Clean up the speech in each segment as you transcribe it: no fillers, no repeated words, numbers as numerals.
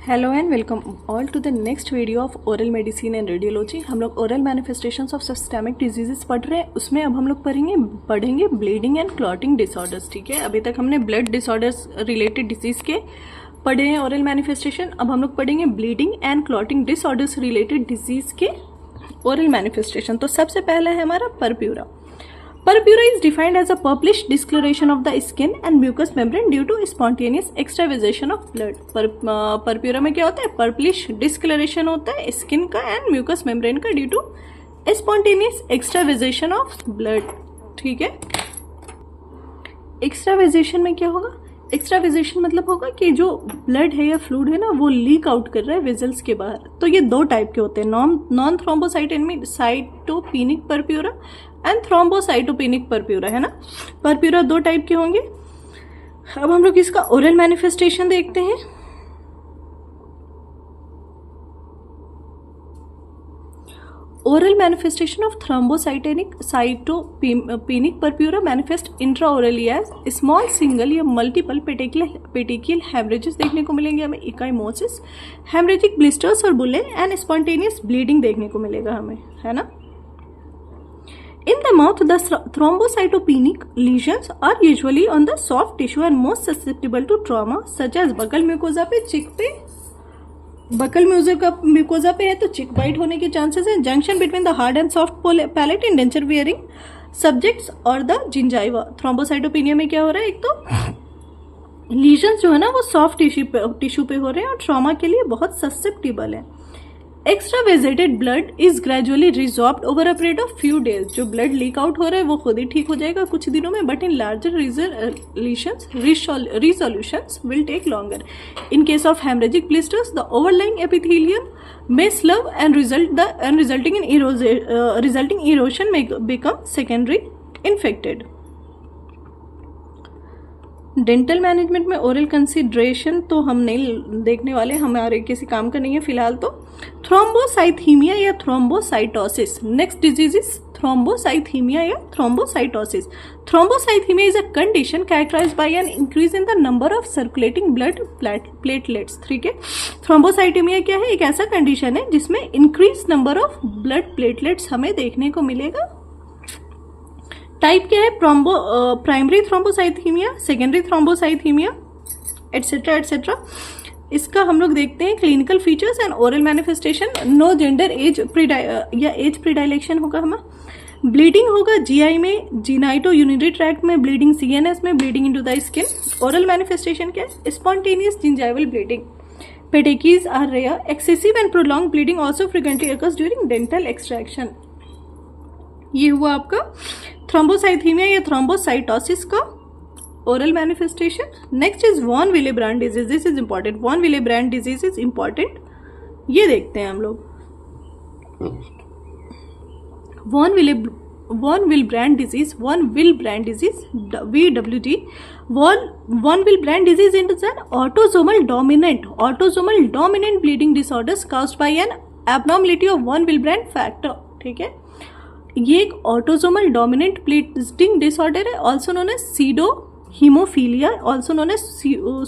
Hello and welcome all to the next video of oral medicine and radiology. हम लोग oral manifestations of systemic diseases पढ़ रहे हैं। उसमें अब हम लोग पढ़ेंगे ब्लीडिंग एंड क्लॉटिंग डिसऑर्डर्स। ठीक है, अभी तक हमने ब्लड डिसऑर्डर्स रिलेटेड डिजीज के पढ़े हैं ओरल मैनिफेस्टेशन। अब हम लोग पढ़ेंगे bleeding and clotting disorders related disease के ओरल मैनिफेस्टेशन। तो सबसे पहला है हमारा purpura. Purpura is defined as a purplish discoloration of the skin and mucous membrane due to spontaneous extravasation of blood. Purpura में क्या होता है? पर्पलिश डिस्कलरेशन होता है स्किन का एंड म्यूकस मेम्ब्रेन का due to spontaneous extravasation of blood. ठीक है, एक्स्ट्रावेजेशन में क्या होगा? एक्स्ट्रावेजेशन मतलब होगा कि जो ब्लड है या फ्लूइड है ना वो लीक आउट कर रहा है वेजल्स के बाहर। तो ये दो टाइप के होते हैं, non thrombocytopenic purpura and thrombocytopenic purpura, है ना। परप्यूरा दो टाइप के होंगे। अब हम लोग इसका ओरल मैनिफेस्टेशन देखते हैं। Oral manifestation of thrombocytopenic purpura manifest intraorally as small single या multiple petechial hemorrhages देखने को मिलेंगे हमें, इकाइमोसिस, हेमरेजिक ब्लिस्टर्स और बुले एंड स्पॉन्टेनियस ब्लीडिंग देखने को मिलेगा हमें, है ना। In the mouth, the thrombocytopenic lesions are usually on the soft tissue and most susceptible to trauma, such as buccal mucosa पे, चिक पे, बकल म्यूकोजा पे है तो चिक बाइट होने के चांसेस है। Junction between the hard and soft palate in denture wearing subjects और द जिंजाइवा। थ्रोम्बोसाइटोपेनिया में क्या हो रहा है? एक तो लीजन्स जो है ना वो सॉफ्ट टिश्यू पे हो रहे हैं और ट्रॉमा के लिए बहुत ससेप्टिबल है। Extravasated blood is gradually resorbed over a period of few days. जो ब्लड लीक आउट हो रहा है वो खुद ही ठीक हो जाएगा कुछ दिनों में, but in larger resolutions will take longer. In case of haemorrhagic blisters the overlying epithelium may slow and resulting erosion may become secondary infected. Dental management में ओरल कंसिडरेशन तो हम नहीं देखने वाले, हमारे किसी काम का नहीं है फिलहाल। तो थ्रोम्बोसाइथीमिया या thrombocytosis, next disease is thrombocythaemia या thrombocytosis. Thrombocythaemia is a condition characterised by an increase in the number of circulating blood platelets. ठीक है, थ्रोम्बोसाइथीमिया क्या है? एक ऐसा कंडीशन है जिसमें increase number of blood platelets हमें देखने को मिलेगा। टाइप क्या है? Primary thrombocythaemia, secondary thrombocythaemia, et cetera et cetera. इसका हम लोग देखते हैं clinical features and oral manifestation. No gender age predilection होगा हमारा। ब्लीडिंग होगा जीआई में, जीनाइटो यूरिनरी ट्रैक्ट में ब्लीडिंग, सीएनएस में bleeding into the skin. Oral manifestation क्या है? Spontaneous gingival bleeding. Petechiae are rare. Excessive and prolong bleeding also frequently occurs during dental extraction. ये हुआ आपका थ्रोम्बोसाइथीमिया या थ्रोम्बोसाइटोसिस का oral manifestation. Next is von Willebrand disease. This is important. Von Willebrand disease is important, ये देखते हैं हम लोग। Von Willebrand disease, VWD। Von Willebrand disease is an autosomal dominant bleeding disorders caused by an abnormality of von Willebrand factor. ठीक है, ये एक autosomal dominant bleeding disorder है, also known as pseudohaemophilia, also known as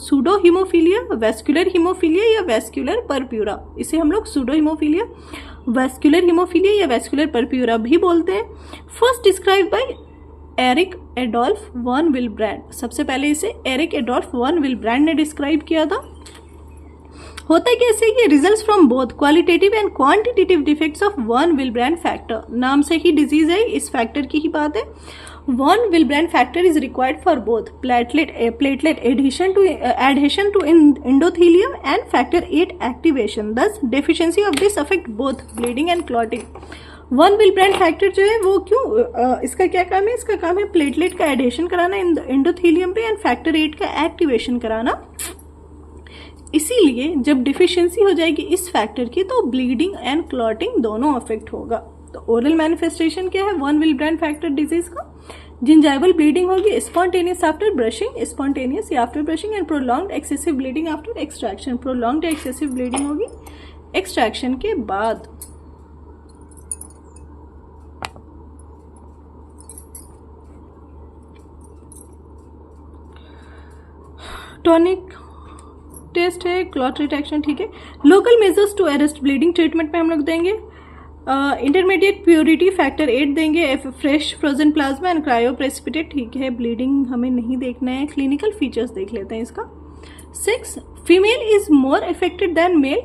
pseudohaemophilia, vascular haemophilia या vascular purpura. इसे हम लोग pseudohaemophilia, vascular haemophilia या वेस्कुलर परप्यूरा भी बोलते हैं। First describe by Erik Adolf von Willebrand. सबसे पहले इसे एरिक एडोल्फ वॉन विलेब्रांड ने डिस्क्राइब किया था। होता है कैसे? ये results from both qualitative and quantitative defects of von Willebrand factor. नाम से ही डिजीज है, इस फैक्टर की ही बात है। Von Willebrand factor is required for both platelet adhesion to endothelium and factor 8 activation. Thus deficiency of this affect both bleeding and clotting. Von Willebrand factor जो है वो क्यों, इसका क्या काम है? इसका काम है प्लेटलेट का एडहेशन कराना एंडोथेलियम पे एंड फैक्टर 8 का एक्टिवेशन कराना। इसीलिए जब डिफिशियंसी हो जाएगी इस फैक्टर की तो ब्लीडिंग एंड क्लॉटिंग दोनों अफेक्ट होगा। तो ओरल मैनिफेस्टेशन क्या है वॉन विलेब्रांड फैक्टर डिजीज का? जिंजाइवल ब्लीडिंग होगी स्पॉन्टेनियस आफ्टर ब्रशिंग, स्पॉन्टेनियस या after brushing, and prolonged excessive bleeding after extraction. Prolonged excessive bleeding होगी एक्सट्रैक्शन के बाद। टॉनिक टेस्ट है, क्लॉट रिटेक्शन, ठीक है। Local measures to arrest bleeding, treatment में हम लोग देंगे इंटरमीडिएट प्योरिटी फैक्टर 8 देंगे, fresh frozen plasma and cryo precipitate, ठीक है। ब्लीडिंग हमें नहीं देखना है, क्लिनिकल फीचर्स देख लेते हैं इसका। 6 female is more affected than male,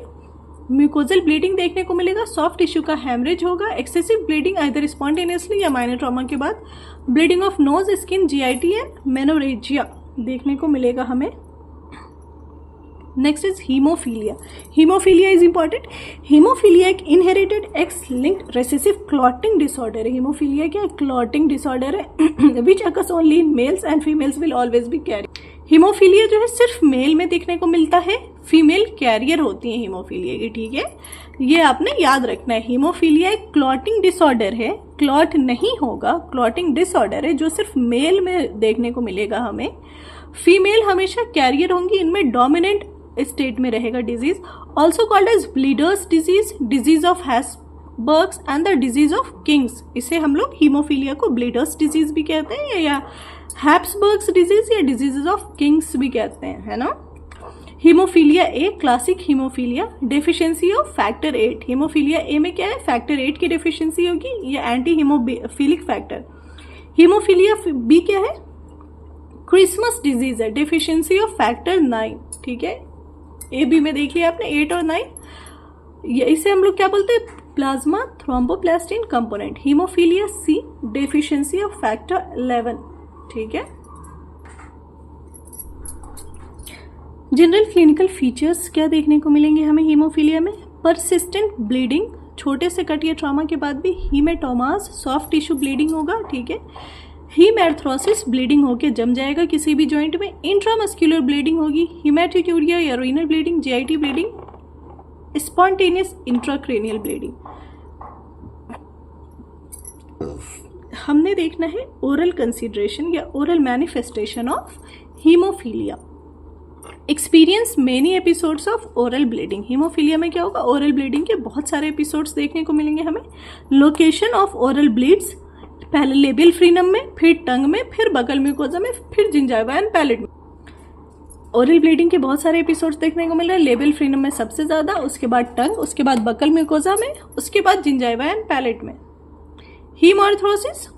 mucosal bleeding देखने को मिलेगा, सॉफ्ट टिश्यू का हैमरेज होगा, एक्सेसिव ब्लीडिंग आइदर स्पॉन्टेनियसली या माइनर ट्रॉमा के बाद, bleeding of nose, skin, GIT and menorrhagia देखने को मिलेगा हमें। Next is haemophilia. Haemophilia is important. Haemophilia एक inherited X linked recessive clotting disorder है। हीमोफीलिया क्या क्लॉटिंग डिसऑर्डर है which occurs only in males and females will always be carry. Haemophilia जो है सिर्फ मेल में देखने को मिलता है, फीमेल कैरियर होती है हीमोफीलिया की, ठीक है। ये आपने याद रखना है। हीमोफीलिया एक क्लॉटिंग डिसऑर्डर है, क्लॉट नहीं होगा, क्लॉटिंग डिसऑर्डर है जो सिर्फ मेल में देखने को मिलेगा हमें। फीमेल हमेशा कैरियर होंगी, इनमें डोमिनेंट स्टेट में रहेगा disease. Also called as bleeders disease, disease of Habsburgs and the disease of kings. इसे हम लोग हीमोफीलिया को ब्लीडर्स डिजीज भी कहते हैं या हैप्सबर्ग्स डिजीज या डिजीजेज ऑफ किंग्स भी कहते हैं, है ना। Haemophilia A classic haemophilia, deficiency of factor 8। Haemophilia A में क्या है, फैक्टर 8 की डेफिशिएंसी होगी, ये anti haemophilic factor. Haemophilia B क्या है, क्रिसमस डिजीज है, डेफिशिएंसी ऑफ फैक्टर 9, ठीक है। ए बी में देख लिया आपने 8 और 9, इसे हम लोग क्या बोलते हैं, plasma thromboplastin component. Haemophilia C deficiency of factor 11, ठीक है। जनरल क्लिनिकल फीचर्स क्या देखने को मिलेंगे हमें हीमोफीलिया में, परसिस्टेंट ब्लीडिंग, छोटे से कट या ट्रॉमा के बाद भी हीमेटोमास, सॉफ्ट टिश्यू ब्लीडिंग होगा, ठीक है। हीमैर्थ्रोसिस, ब्लीडिंग होकर जम जाएगा किसी भी जॉइंट में, इंट्रामस्कुलर ब्लीडिंग होगी, हीमेटोक्यूरिया या renal bleeding, GIT bleeding, spontaneous intracranial bleeding. हमने देखना है ओरल कंसिडरेशन या oral manifestation of haemophilia. Experience many episodes of oral bleeding. Haemophilia में क्या होगा, ओरल ब्लीडिंग के बहुत सारे एपिसोड्स देखने को मिलेंगे हमें। लोकेशन ऑफ ओरल ब्लीड्स, पहले लेबियल फ्रीनम में, फिर टंग में, फिर बगल म्यूकोजा में, फिर जिंजाइवा एंड पैलेट में। ओरल ब्लीडिंग के बहुत सारे एपिसोड्स देखने को मिल रहे हैं, लेबियल फ्रीनम में सबसे ज्यादा, उसके बाद टंग, उसके बाद बगल म्यूकोजा में, उसके बाद जिंजाइवा एंड पैलेट में। Haemarthrosis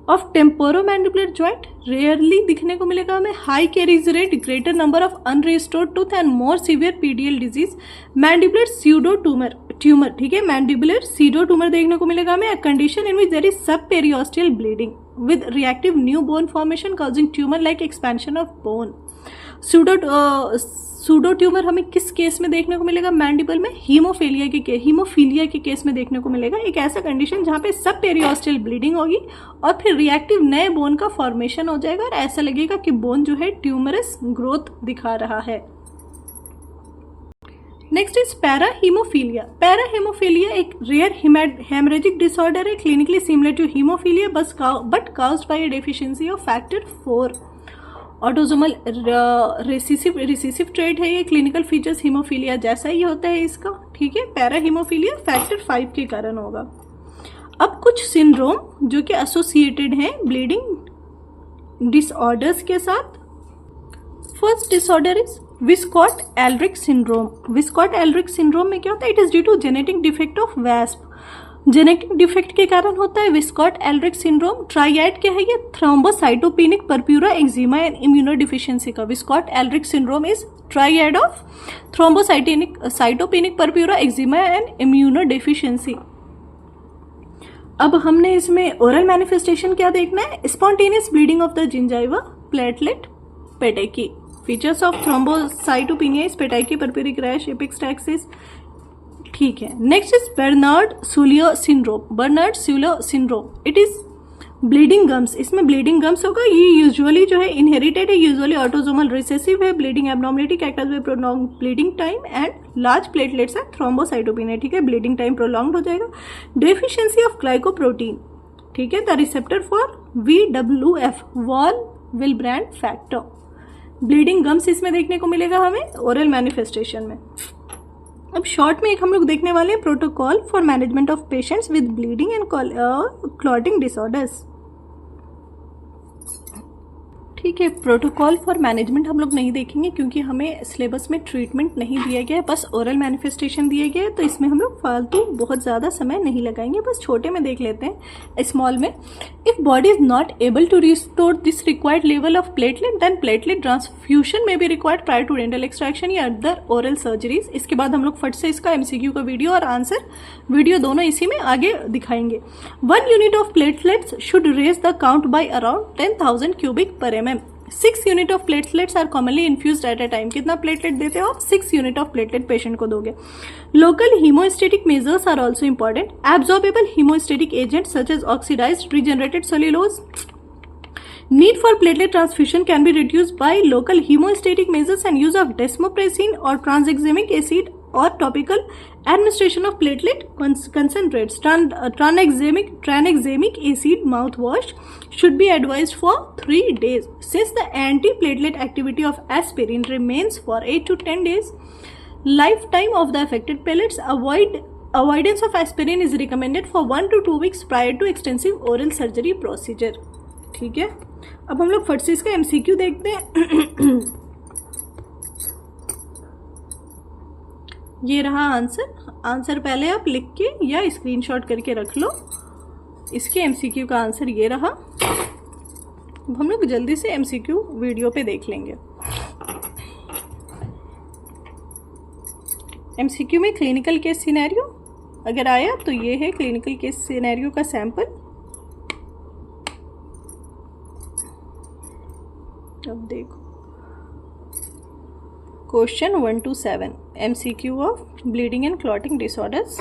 of temporomandibular joint rarely दिखने को मिलेगा हमें, high caries rate, greater number of unrestored tooth and more severe पीडियल डिजीज। मैंडिबुलर सीडो ट्यूमर, ठीक है, मैंडिबुलर सीडो ट्यूमर देखने को मिलेगा हमें, condition in which there is sub periosteal bleeding with reactive new bone formation causing tumour like expansion of bone. Pseudo tumour हमें किस case में देखने को मिलेगा, मैंडिबल में, हीमोफीलिया के केस में देखने को मिलेगा। एक ऐसा कंडीशन जहां पे सब पेरियोस्टियल ब्लीडिंग होगी और फिर रिएक्टिव नए बोन का फॉर्मेशन हो जाएगा और ऐसा लगेगा कि बोन जो है ट्यूमरस ग्रोथ दिखा रहा है। Next is parahaemophilia. पैराहीमोफीलिया एक रेयर हेमरेजिक डिसऑर्डर है, clinically similar to haemophilia but caused by a deficiency of factor 4। Autosomal recessive trait है ये, क्लिनिकल फीचर्स हीमोफीलिया जैसा ही होता है इसका, ठीक है। पैराहीमोफीलिया फैक्टर 5 के कारण होगा। अब कुछ सिंड्रोम जो कि एसोसिएटेड हैं ब्लीडिंग डिसऑर्डर्स के साथ। First disorder is Wiskott Aldrich syndrome. Wiskott Aldrich syndrome में क्या होता है, it is due to genetic defect of वैस्प। जेनेटिक डिफेक्ट के कारण होता है विस्कॉट एल्ड्रिक सिंड्रोम। ट्राइएड क्या है ये, thrombocytopenic purpura eczema and immunodeficiency का। Wiskott Aldrich syndrome is triad of thrombocytopenic purpura eczema and immunodeficiency. अब हमने इसमें ओरल मैनिफेस्टेशन क्या देखना है, spontaneous bleeding of the gingiva, platelet, petechiae. Features of thrombocytopenia is petechiae, purpuric rash, epistaxis, ठीक है। Next is Bernard Soulier syndrome. Bernard Soulier syndrome it is bleeding gums. इसमें bleeding gums होगा, ये usually जो है इनहेरिटेड है, usually autosomal recessive है। Bleeding abnormality characterised by prolong bleeding time and large platelets and thrombocytopenia, ठीक है। Bleeding time prolong हो जाएगा। डेफिशिएंसी ऑफ ग्लाइकोप्रोटीन, ठीक है, the receptor for VWF, von Willebrand factor. Bleeding gums इसमें देखने को मिलेगा हमें ओरल मैनिफेस्टेशन में। अब शॉर्ट में एक हम लोग देखने वाले हैं protocol for management of patients with bleeding and clotting disorders, ठीक है, प्रोटोकॉल फॉर मैनेजमेंट हम लोग नहीं देखेंगे क्योंकि हमें सिलेबस में ट्रीटमेंट नहीं दिया गया है, बस ओरल मैनिफेस्टेशन दिए गए हैं, तो इसमें हम लोग फालतू बहुत ज़्यादा समय नहीं लगाएंगे, बस छोटे में देख लेते हैं, स्मॉल में। If body is not able to restore this required level of platelet then platelet transfusion may be required prior to dental extraction या अदर ओरल सर्जरीज। इसके बाद हम लोग फट से इसका MCQ का वीडियो और आंसर वीडियो दोनों इसी में आगे दिखाएंगे। 1 unit of platelets should raise the count by around 10,000 cubic per mm। 6 unit of platelets are commonly infused at a time. कितना प्लेटलेट देते हो आप? 6 यूनिट ऑफ प्लेटलेट पेशेंट को दोगे। Local haemostatic measures are also important. Absorbable haemostatic agent such as oxidised regenerated cellulose need for platelet transfusion can be reduced by local hemostatic measures and use of desmopressin or tranexamic acid or topical administration of platelet concentrates. Tranexamic acid mouthwash should be advised for 3 days. Since the antiplatelet activity of aspirin remains for 8 to 10 days, lifetime of the affected platelets, avoidance of aspirin is recommended for 1 to 2 weeks prior to extensive oral surgery procedure. ठीक है, अब हम लोग फट से इसका MCQ देखते हैं। ये रहा आंसर पहले आप लिख के या स्क्रीनशॉट करके रख लो। इसके MCQ का आंसर ये रहा। अब हम लोग जल्दी से MCQ वीडियो पे देख लेंगे। MCQ में क्लिनिकल केस सिनेरियो अगर आया तो ये है क्लिनिकल केस सिनेरियो का सैंपल। अब देखो question 1 to 7 MCQ of bleeding and clotting disorders.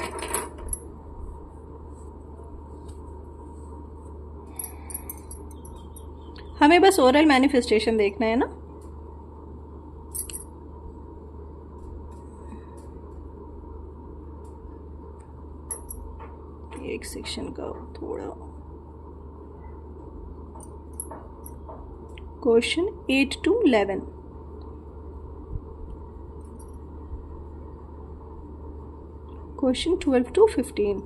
हमें बस ओरल मैनिफेस्टेशन देखना है ना। एक सेक्शन का थोड़ा question 8 to 11 question 12 to 15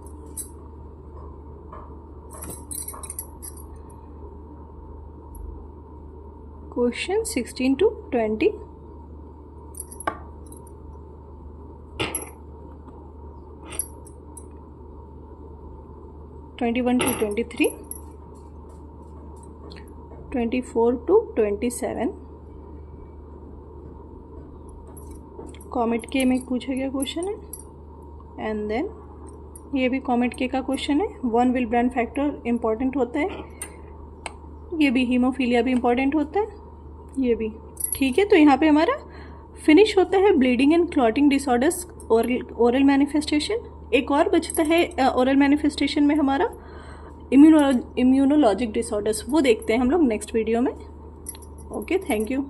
question 16 to 20 21 to 23 24 to 27 comet के में पूछा गया क्वेश्चन है, एंड देन ये भी कॉमेट के का क्वेश्चन है। 1 विल ब्रांड फैक्टर इम्पॉर्टेंट होता है, ये भी हीमोफीलिया भी इम्पॉर्टेंट होता है, ये भी ठीक है। तो यहाँ पे हमारा फिनिश होता है bleeding and clotting disorders oral manifestation. एक और बचता है ओरल मैनिफेस्टेशन में हमारा इम्यूनोलॉजिक डिसऑर्डर्स, वो देखते हैं हम लोग नेक्स्ट वीडियो में। Okay, thank you.